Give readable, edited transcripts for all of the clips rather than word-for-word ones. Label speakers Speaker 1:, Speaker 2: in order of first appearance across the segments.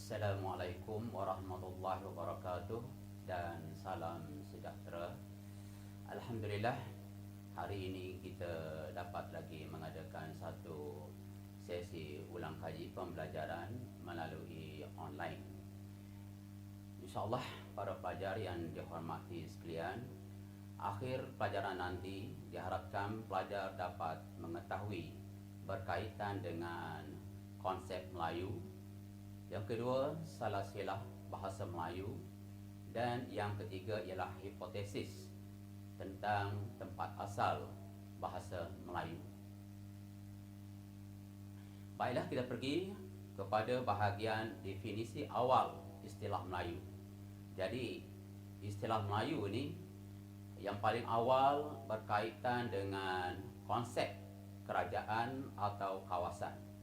Speaker 1: Assalamualaikum warahmatullahi wabarakatuh dan salam sejahtera. Alhamdulillah, hari ini kita dapat lagi mengadakan satu sesi ulang kaji pembelajaran melalui online. InsyaAllah para pelajar yang dihormati sekalian, akhir pelajaran nanti diharapkan pelajar dapat mengetahui berkaitan dengan konsep Melayu. Yang kedua, salah silah bahasa Melayu. Dan yang ketiga ialah hipotesis tentang tempat asal bahasa Melayu. Baiklah, kita pergi kepada bahagian definisi awal istilah Melayu. Jadi, istilah Melayu ini yang paling awal berkaitan dengan konsep kerajaan atau kawasan.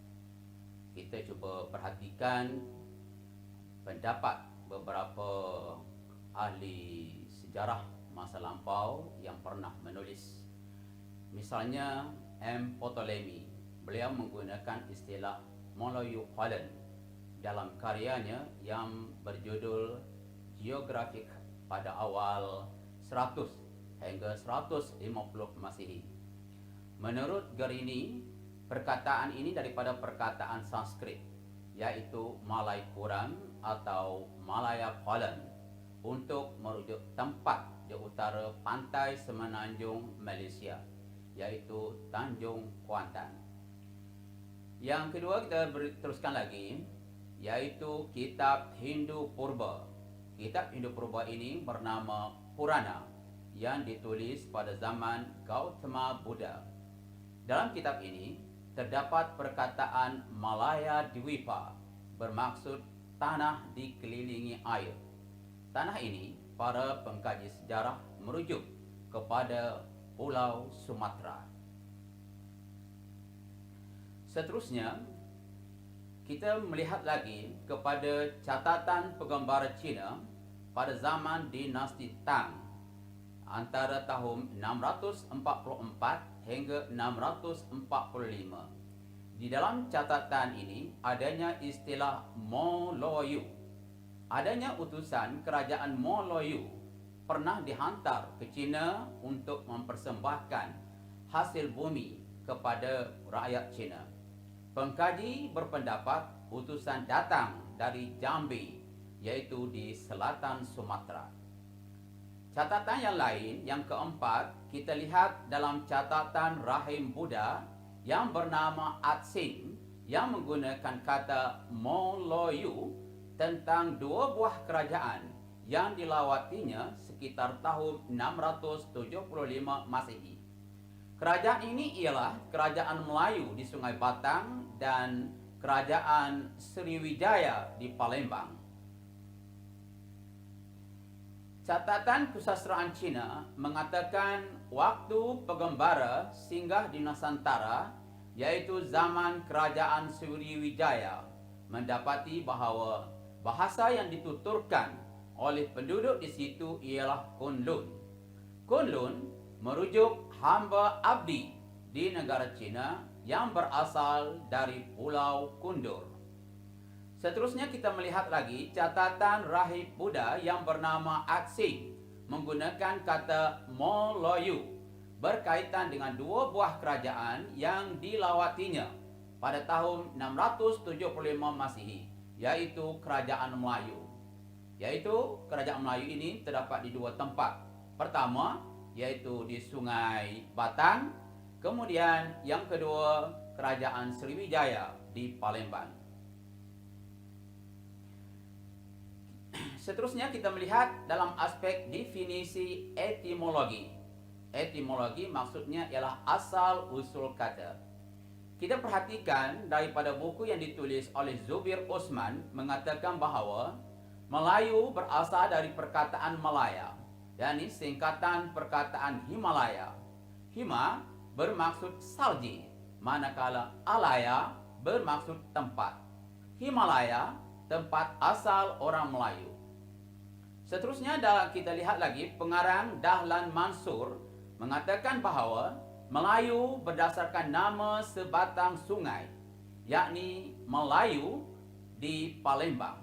Speaker 1: Kita cuba perhatikan pendapat beberapa ahli sejarah masa lampau yang pernah menulis. Misalnya M. Ptolemy, beliau menggunakan istilah Melayu Qalan dalam karyanya yang berjudul Geographic pada awal 100 hingga 150 Masihi. Menurut Gerini, perkataan ini daripada perkataan Sanskrit, yaitu Malay Kuram atau Malaya Qalan, untuk merujuk tempat di utara pantai semenanjung Malaysia, yaitu Tanjung Kuantan. Yang kedua, kita teruskan lagi, yaitu Kitab Hindu Purba. Kitab Hindu Purba ini bernama Purana, yang ditulis pada zaman Gautama Buddha. Dalam kitab ini terdapat perkataan Malaya Dwipa, bermaksud tanah dikelilingi air. Tanah ini para pengkaji sejarah merujuk kepada Pulau Sumatera. Seterusnya, kita melihat lagi kepada catatan penggembara Cina pada zaman dinasti Tang antara tahun 644 hingga 645. Di dalam catatan ini adanya istilah Moloyu. Adanya utusan kerajaan Moloyu pernah dihantar ke China untuk mempersembahkan hasil bumi kepada rakyat China. Pengkaji berpendapat utusan datang dari Jambi, yaitu di selatan Sumatera. Catatan yang lain, yang keempat, kita lihat dalam catatan rahim Buddha yang bernama Atsing, yang menggunakan kata Moloyu tentang dua buah kerajaan yang dilawatinya sekitar tahun 675 Masehi. Kerajaan ini ialah Kerajaan Melayu di Sungai Batang dan Kerajaan Sriwijaya di Palembang. Catatan kesusastraan Cina mengatakan waktu penggembara singgah di Nusantara, yaitu zaman Kerajaan Sriwijaya, mendapati bahawa bahasa yang dituturkan oleh penduduk di situ ialah Kunlun. Kunlun merujuk hamba abdi di negara Cina yang berasal dari Pulau Kundur. Seterusnya kita melihat lagi catatan rahib Buddha yang bernama Atsing menggunakan kata Moloyu berkaitan dengan dua buah kerajaan yang dilawatinya pada tahun 675 Masihi, yaitu Kerajaan Melayu. Yaitu Kerajaan Melayu ini terdapat di dua tempat. Pertama, yaitu di Sungai Batang. Kemudian yang kedua, Kerajaan Sriwijaya di Palembang. Seterusnya kita melihat dalam aspek definisi etimologi. Etimologi maksudnya ialah asal usul kata. Kita perhatikan daripada buku yang ditulis oleh Zubir Osman mengatakan bahawa Melayu berasal dari perkataan Malaya, yakni singkatan perkataan Himalaya. Hima bermaksud salji, manakala Alaya bermaksud tempat. Himalaya tempat asal orang Melayu. Seterusnya kita lihat lagi pengarang Dahlan Mansur mengatakan bahawa Melayu berdasarkan nama sebatang sungai, yakni Melayu di Palembang.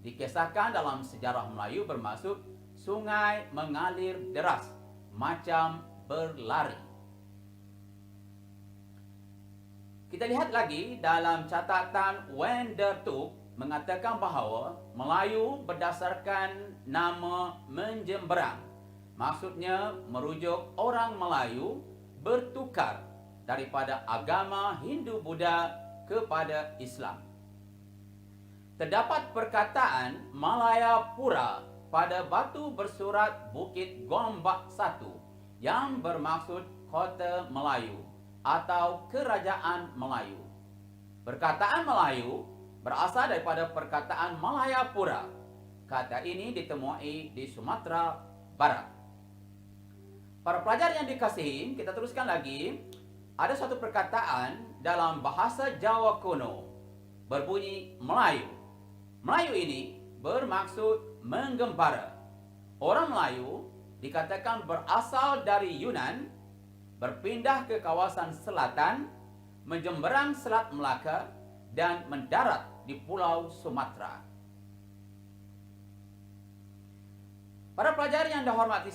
Speaker 1: Dikisahkan dalam sejarah Melayu bermaksud sungai mengalir deras, macam berlari. Kita lihat lagi dalam catatan Wendertuk mengatakan bahawa Melayu berdasarkan nama menjemberang. Maksudnya merujuk orang Melayu bertukar daripada agama Hindu-Buddha kepada Islam. Terdapat perkataan Malayapura pada batu bersurat Bukit Gombak 1 yang bermaksud kota Melayu atau kerajaan Melayu. Perkataan Melayu berasal daripada perkataan Malayapura. Kata ini ditemui di Sumatera Barat. Para pelajar yang dikasihi, kita teruskan lagi. Ada satu perkataan dalam bahasa Jawa kuno berbunyi Melayu. Melayu ini bermaksud menggembara. Orang Melayu dikatakan berasal dari Yunan, berpindah ke kawasan selatan, menjemberang Selat Melaka dan mendarat di Pulau Sumatera. Para pelajar yang dihormati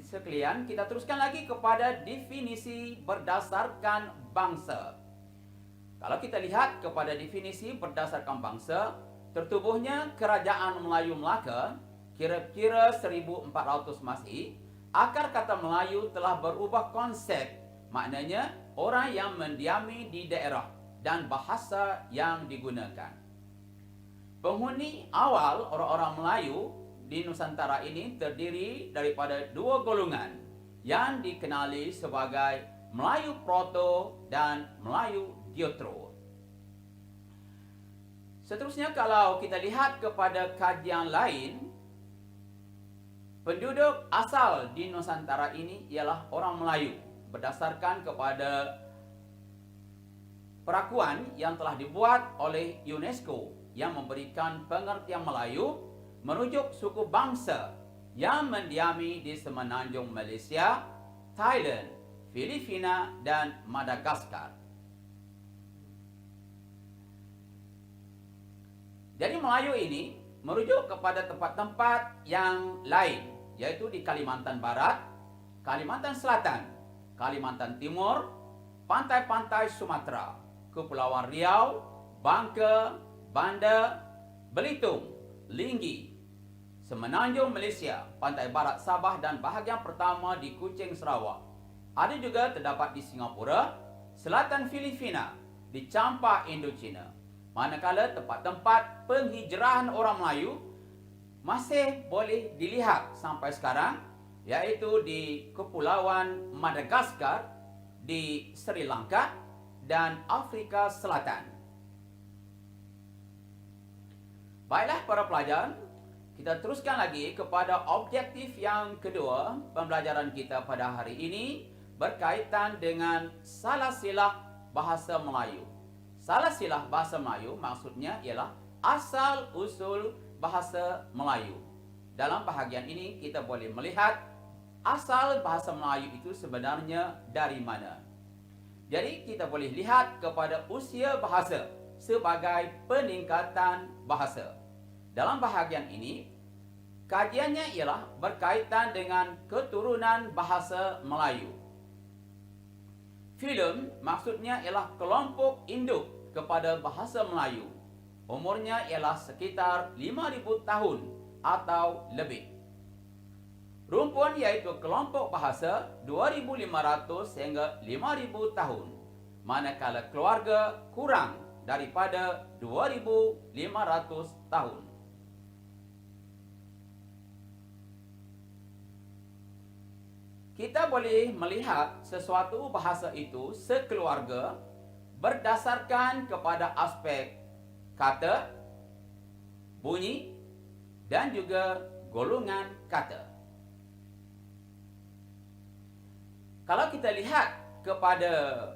Speaker 1: sekalian, kita teruskan lagi kepada definisi berdasarkan bangsa. Kalau kita lihat kepada definisi berdasarkan bangsa, tertubuhnya Kerajaan Melayu Melaka kira-kira 1400 Masehi. Akar kata Melayu telah berubah konsep, maknanya orang yang mendiami di daerah dan bahasa yang digunakan. Penghuni awal orang-orang Melayu di Nusantara ini terdiri daripada dua golongan yang dikenali sebagai Melayu Proto dan Melayu Diotro. Seterusnya kalau kita lihat kepada kajian lain, penduduk asal di Nusantara ini ialah orang Melayu berdasarkan kepada perakuan yang telah dibuat oleh UNESCO yang memberikan pengertian Melayu merujuk suku bangsa yang mendiami di semenanjung Malaysia, Thailand, Filipina dan Madagaskar. Jadi Melayu ini merujuk kepada tempat-tempat yang lain, yaitu di Kalimantan Barat, Kalimantan Selatan, Kalimantan Timur, pantai-pantai Sumatera, Kepulauan Riau, Bangka, Banda, Belitung, Linggi, semenanjung Malaysia, pantai barat Sabah dan bahagian pertama di Kuching, Sarawak. Ada juga terdapat di Singapura, selatan Filipina, di Champa, Indochina. Manakala tempat-tempat penghijrahan orang Melayu masih boleh dilihat sampai sekarang, yaitu di Kepulauan Madagaskar, di Sri Lanka dan Afrika Selatan. Baiklah para pelajar, kita teruskan lagi kepada objektif yang kedua pembelajaran kita pada hari ini berkaitan dengan salah silah bahasa Melayu. Salah silah bahasa Melayu maksudnya ialah asal usul bahasa Melayu. Dalam bahagian ini kita boleh melihat asal bahasa Melayu itu sebenarnya dari mana. Jadi kita boleh lihat kepada usia bahasa sebagai peningkatan bahasa. Dalam bahagian ini, kajiannya ialah berkaitan dengan keturunan bahasa Melayu. Filem maksudnya ialah kelompok induk kepada bahasa Melayu. Umurnya ialah sekitar 5,000 tahun atau lebih. Rumpun iaitu kelompok bahasa 2,500 hingga 5,000 tahun. Manakala keluarga kurang daripada 2,500 tahun. Kita boleh melihat sesuatu bahasa itu sekeluarga berdasarkan kepada aspek kata, bunyi dan juga golongan kata. Kalau kita lihat kepada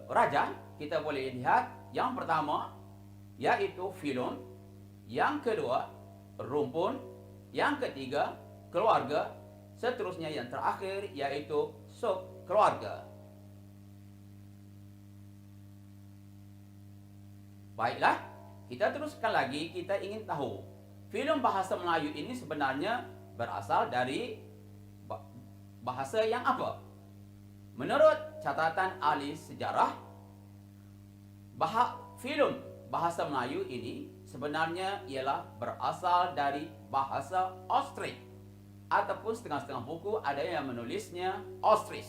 Speaker 1: raja, kita boleh lihat yang pertama yaitu filum, yang kedua rumpun, yang ketiga keluarga, seterusnya yang terakhir yaitu sub keluarga. Baiklah, kita teruskan lagi. Kita ingin tahu filem bahasa Melayu ini sebenarnya berasal dari bahasa yang apa? Menurut catatan ahli sejarah, filem bahasa Melayu ini sebenarnya ialah berasal dari bahasa Austrik, ataupun setengah-setengah buku ada yang menulisnya Austris.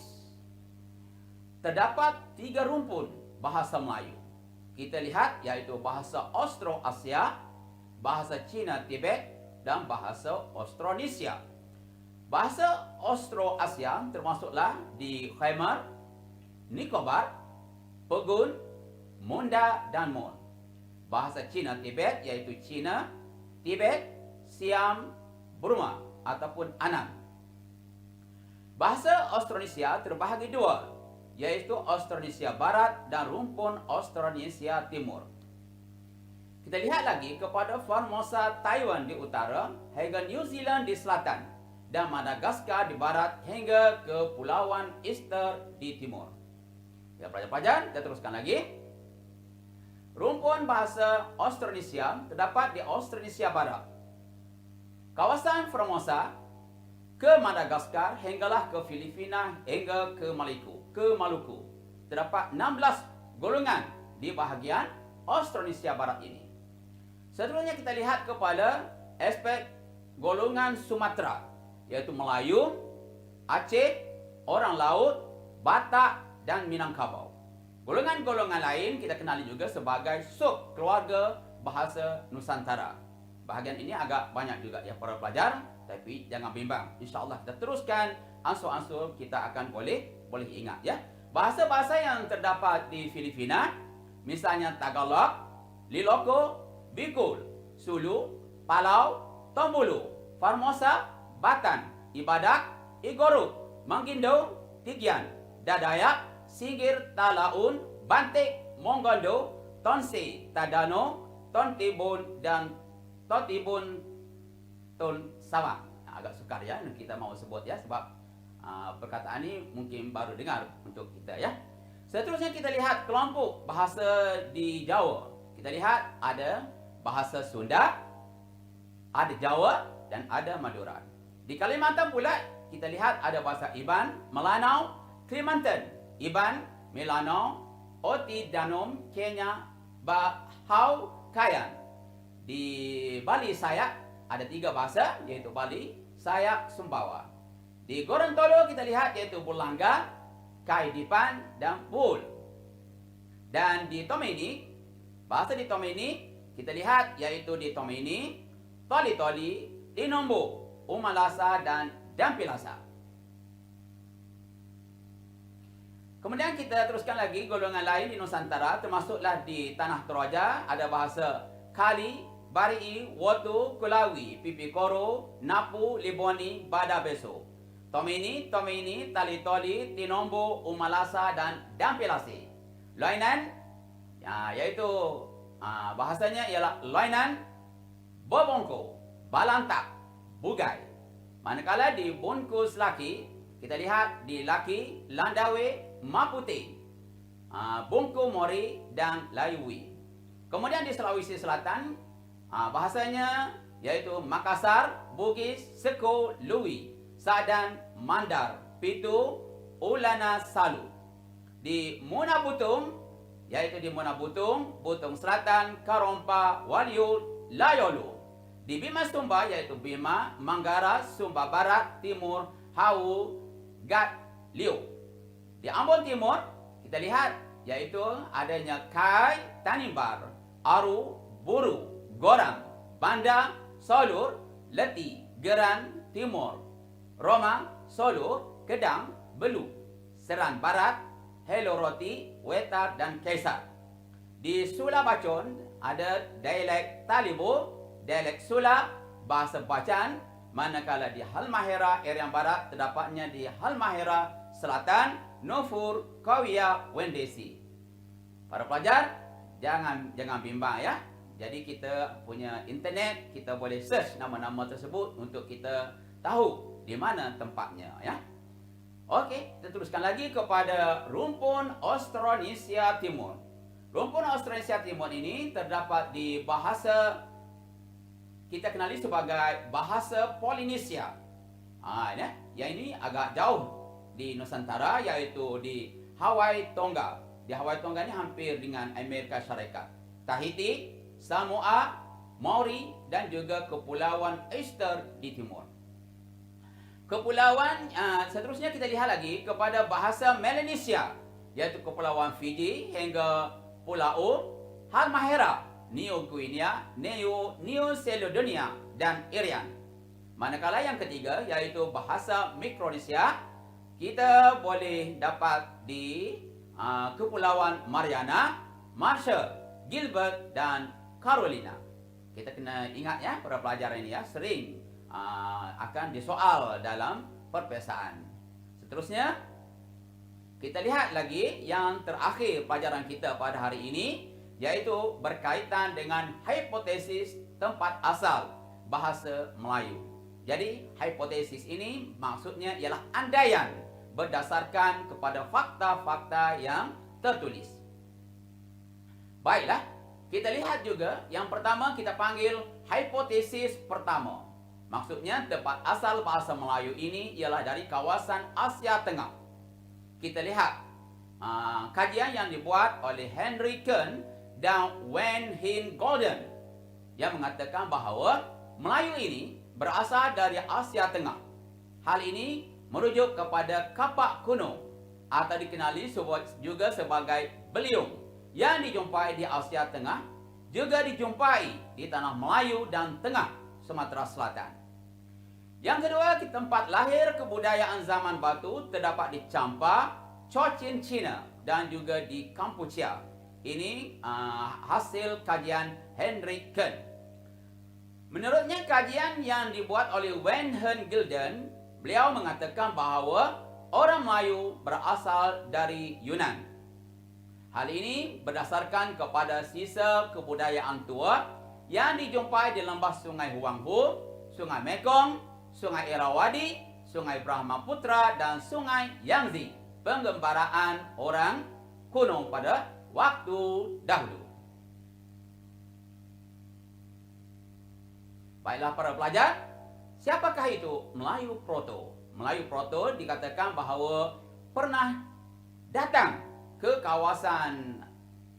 Speaker 1: Terdapat 3 rumpun bahasa Melayu. Kita lihat yaitu bahasa Austroasia, bahasa Cina Tibet, dan bahasa Austronesia. Bahasa Austroasia termasuklah di Khmer, Nicobar, Pegun, Munda, dan Mon. Bahasa Cina Tibet yaitu Cina, Tibet, Siam, Burma ataupun Anam. Bahasa Austronesia terbahagi 2, yaitu Austronesia Barat dan rumpun Austronesia Timur. Kita lihat lagi kepada Formosa Taiwan di utara hingga New Zealand di selatan dan Madagaskar di barat hingga ke Pulauan Easter di timur. Ya, pelajar-pelajar, kita teruskan lagi. Rumpun bahasa Austronesia terdapat di Austronesia Barat, kawasan Formosa, ke Madagaskar hinggalah ke Filipina hingga ke Maluku. Terdapat 16 golongan di bahagian Austronesia Barat ini. Seterusnya kita lihat kepada aspek golongan Sumatera, yaitu Melayu, Aceh, Orang Laut, Batak, dan Minangkabau. Golongan-golongan lain kita kenali juga sebagai sub keluarga bahasa Nusantara. Bahagian ini agak banyak juga ya para pelajar, tapi jangan bimbang. InsyaAllah kita teruskan ansur-ansur kita akan boleh ingat ya. Bahasa-bahasa yang terdapat di Filipina, misalnya Tagalog, Ilocos, Bicol, Sulu, Palau, Tombulu, Formosa, Batan, Ibadak, Igorot, Manguindow, Tigian, Dadayak, Singgir, Talaun, Bantik, Mongondo, Tonse, Tadano, Tontibun, dan Totibun, Ton Sawang. Agak sukar ya kita mau sebut ya, sebab perkataan ini mungkin baru dengar untuk kita ya. Seterusnya kita lihat kelompok bahasa di Jawa. Kita lihat ada bahasa Sunda, ada Jawa, dan ada Madura. Di Kalimantan pula kita lihat ada bahasa Iban, Melanau, Kalimantan, Iban, Melanau, Oti, Danom, Kenya, Bahau, Kayan. Di Bali Sayak ada 3 bahasa, yaitu Bali, Sayak, Sumbawa. Di Gorontalo kita lihat yaitu Bulanga, Kaidipan, dan Bul. Dan di Tomini, bahasa di Tomini kita lihat yaitu di Tomini, Toli-Toli, Tinombo, Umalasa, dan Dampilasa. Kemudian kita teruskan lagi golongan lain di Nusantara, termasuklah di Tanah Toraja ada bahasa Kali, Barii, Wotu, Kulawi, Pipikoro, Napu, Liboni, Badabeso. Tomini, Tali-Toli, Tinombo, Umalasa, dan Dampilasi. Loinan, ya, yaitu bahasanya ialah Loinan, Bobongko, Balantak, Bugai. Manakala di Bungkus Laki, kita lihat di Laki, Landawe, Maputi, Bungku Mori, dan Layui. Kemudian di Sulawesi Selatan, bahasanya yaitu Makassar, Bugis, Seko, Lui, Sadan, Mandar, Pitu, Ulana, Salu. Di Muna Butung, yaitu di Muna Butung, Butung Selatan, Karompa, Waliu, Layolu. Di Bima Sumba, yaitu Bima, Manggara, Sumba Barat, Timur, Hau, Gat, Liu. Di Ambon Timur, kita lihat yaitu adanya Kai, Tanimbar, Aru, Buru, Goram, Banda, Solur, Leti, Geran, Timur, Roma, Solur, Kedang, Belu, Seran Barat, Helo Roti, Wetar, dan Kaisar. Di Sula Bacon ada dialek Talibo, dialek Sula, bahasa Bacan, manakala di Halmahera, Irian Barat terdapatnya di Halmahera Selatan, Nofur, Kawiya, Wendesi. Para pelajar, jangan bimbang ya. Jadi kita punya internet, kita boleh search nama-nama tersebut untuk kita tahu di mana tempatnya ya. Okey, kita teruskan lagi kepada rumpun Austronesia Timur. Rumpun Austronesia Timur ini terdapat di bahasa kita kenali sebagai bahasa Polinesia. Yang ini agak jauh di Nusantara, yaitu di Hawaii Tonga. Di Hawaii Tonga ini hampir dengan Amerika Syarikat. Tahiti, Samoa, Maori, dan juga Kepulauan Easter di timur. Kepulauan seterusnya kita lihat lagi kepada bahasa Melanesia, yaitu Kepulauan Fiji hingga Pulau Halmahera, New Guinea, New Caledonia, dan Irian. Manakala yang ketiga yaitu bahasa Mikronesia, kita boleh dapat di Kepulauan Mariana, Marshall, Gilbert, dan Carolina. Kita kena ingat ya, para pelajar ini ya, sering akan disoal dalam perpesaan. Seterusnya, kita lihat lagi yang terakhir pelajaran kita pada hari ini, yaitu berkaitan dengan hipotesis tempat asal bahasa Melayu. Jadi, hipotesis ini maksudnya ialah andaian berdasarkan kepada fakta-fakta yang tertulis. Baiklah, kita lihat juga yang pertama kita panggil hipotesis pertama. Maksudnya tempat asal bahasa Melayu ini ialah dari kawasan Asia Tengah. Kita lihat kajian yang dibuat oleh Henry Kern dan Wen Hin Golden yang mengatakan bahawa Melayu ini berasal dari Asia Tengah. Hal ini merujuk kepada kapak kuno atau dikenali juga sebagai beliung yang dijumpai di Asia Tengah, juga dijumpai di tanah Melayu dan tengah Sumatera Selatan. Yang kedua, tempat lahir kebudayaan zaman batu terdapat di Champa, Cochin, China, dan juga di Kampuchea. Ini hasil kajian Henry Kern. Menurutnya kajian yang dibuat oleh Wen Hin Golden, beliau mengatakan bahawa orang Melayu berasal dari Yunan. Hal ini berdasarkan kepada sisa kebudayaan tua yang dijumpai di lembah Sungai Huanghu, Sungai Mekong, Sungai Irrawaddy, Sungai Brahmaputra, dan Sungai Yangtze, penggembaraan orang kuno pada waktu dahulu. Baiklah para pelajar, siapakah itu Melayu Proto? Melayu Proto dikatakan bahawa pernah datang ke kawasan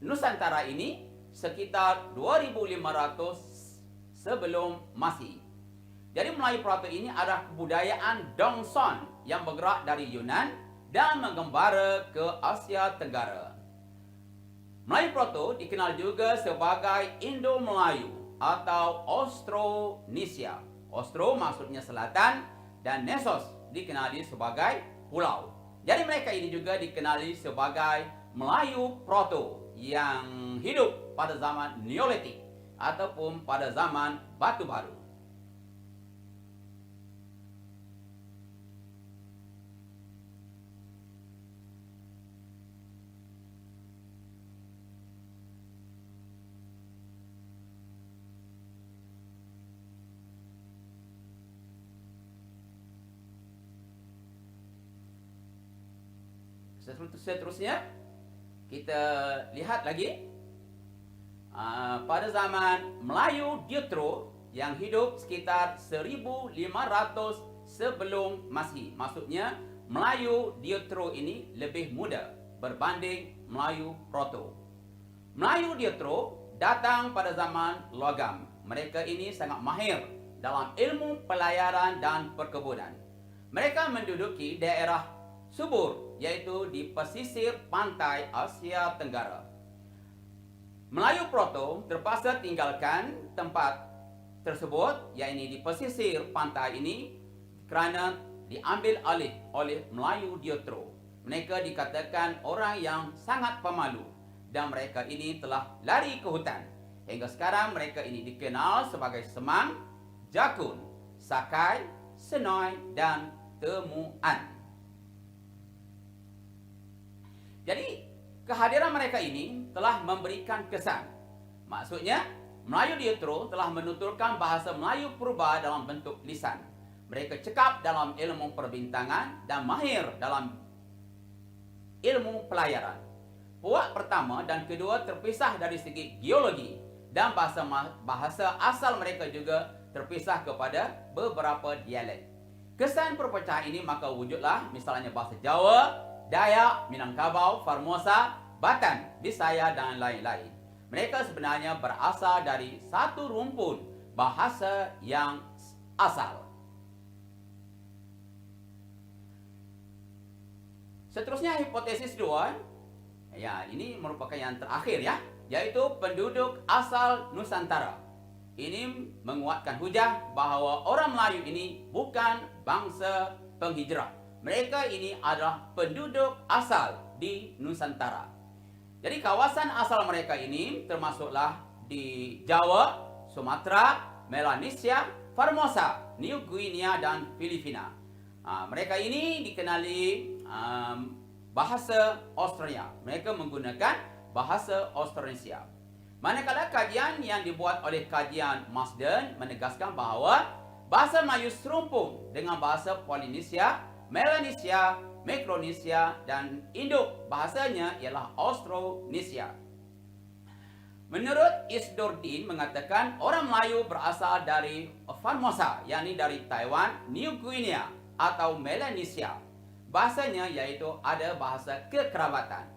Speaker 1: Nusantara ini sekitar 2500 sebelum Masehi. Jadi Melayu Proto ini adalah kebudayaan Dongson yang bergerak dari Yunan dan menggembara ke Asia Tenggara. Melayu Proto dikenal juga sebagai Indo-Melayu atau Austronesia. Austro maksudnya selatan dan Nesos dikenali sebagai pulau. Jadi mereka ini juga dikenali sebagai Melayu Proto yang hidup pada zaman Neolitik ataupun pada zaman Batu Baru. Seterusnya kita lihat lagi pada zaman Melayu Deutero yang hidup sekitar 1500 sebelum Masehi. Maksudnya Melayu Deutero ini lebih muda berbanding Melayu Proto. Melayu Deutero datang pada zaman logam. Mereka ini sangat mahir dalam ilmu pelayaran dan perkebunan. Mereka menduduki daerah subur, yaitu di pesisir pantai Asia Tenggara. Melayu Proto terpaksa tinggalkan tempat tersebut, yaitu di pesisir pantai ini, kerana diambil alih oleh Melayu Deutero. Mereka dikatakan orang yang sangat pemalu dan mereka ini telah lari ke hutan. Hingga sekarang mereka ini dikenal sebagai Semang, Jakun, Sakai, Senoi, dan Temuan. Jadi, kehadiran mereka ini telah memberikan kesan. Maksudnya, Melayu Deutero telah menuturkan bahasa Melayu purba dalam bentuk lisan. Mereka cekap dalam ilmu perbintangan dan mahir dalam ilmu pelayaran. Puak pertama dan kedua terpisah dari segi geologi dan bahasa asal mereka juga terpisah kepada beberapa dialek. Kesan perpecahan ini maka wujudlah misalnya bahasa Jawa, Dayak, Minangkabau, Formosa, Batam, Bisaya dan lain-lain. Mereka sebenarnya berasal dari satu rumpun bahasa yang asal. Seterusnya hipotesis 2, ya ini merupakan yang terakhir ya, yaitu penduduk asal Nusantara. Ini menguatkan hujah bahwa orang Melayu ini bukan bangsa penghijrah. Mereka ini adalah penduduk asal di Nusantara. Jadi kawasan asal mereka ini termasuklah di Jawa, Sumatera, Melanesia, Formosa, New Guinea dan Filipina. Mereka ini dikenali bahasa Australia. Mereka menggunakan bahasa Austronesia. Manakala kajian yang dibuat oleh kajian Marsden menegaskan bahawa bahasa Melayu serumpun dengan bahasa Polinesia, Melanesia, Mikronesia dan induk bahasanya ialah Austronesia. Menurut Isdordin mengatakan orang Melayu berasal dari Formosa, yakni dari Taiwan, New Guinea atau Melanesia. Bahasanya yaitu ada bahasa kekerabatan.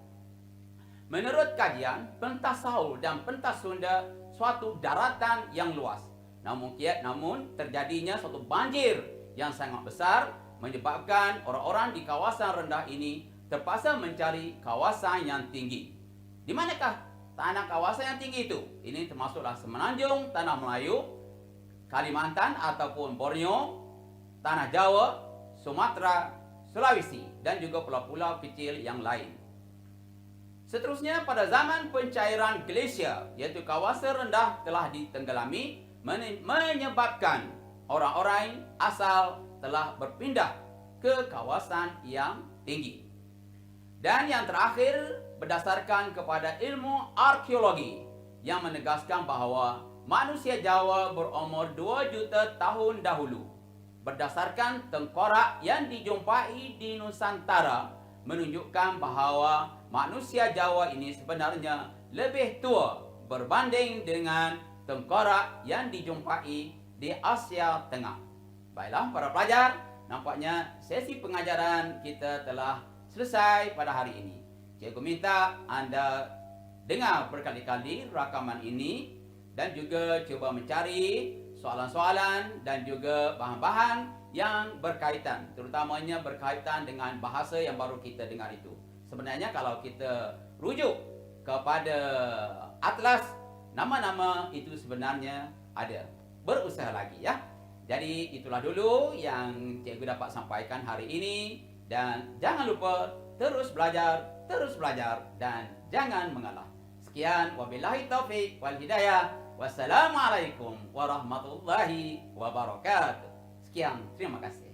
Speaker 1: Menurut kajian, pentas Saul dan pentas Sunda suatu daratan yang luas. Namun terjadinya suatu banjir yang sangat besar menyebabkan orang-orang di kawasan rendah ini terpaksa mencari kawasan yang tinggi. Di manakah tanah kawasan yang tinggi itu? Ini termasuklah Semenanjung, Tanah Melayu, Kalimantan ataupun Borneo, Tanah Jawa, Sumatera, Sulawesi dan juga pulau-pulau kecil yang lain. Seterusnya pada zaman pencairan glasier, yaitu kawasan rendah telah ditenggelami menyebabkan orang-orang asal telah berpindah ke kawasan yang tinggi. Dan yang terakhir berdasarkan kepada ilmu arkeologi yang menegaskan bahawa manusia Jawa berumur 2 juta tahun dahulu. Berdasarkan tengkorak yang dijumpai di Nusantara menunjukkan bahawa manusia Jawa ini sebenarnya lebih tua berbanding dengan tengkorak yang dijumpai di Asia Tengah. Baiklah para pelajar, nampaknya sesi pengajaran kita telah selesai pada hari ini. Cikgu minta anda dengar berkali-kali rakaman ini dan juga cuba mencari soalan-soalan dan juga bahan-bahan yang berkaitan, terutamanya berkaitan dengan bahasa yang baru kita dengar itu. Sebenarnya kalau kita rujuk kepada atlas, nama-nama itu sebenarnya ada. Berusaha lagi ya. Jadi itulah dulu yang cikgu dapat sampaikan hari ini. Dan jangan lupa terus belajar dan jangan mengalah. Sekian, wabillahi taufik wal hidayah. Wassalamualaikum warahmatullahi wabarakatuh. Sekian, terima kasih.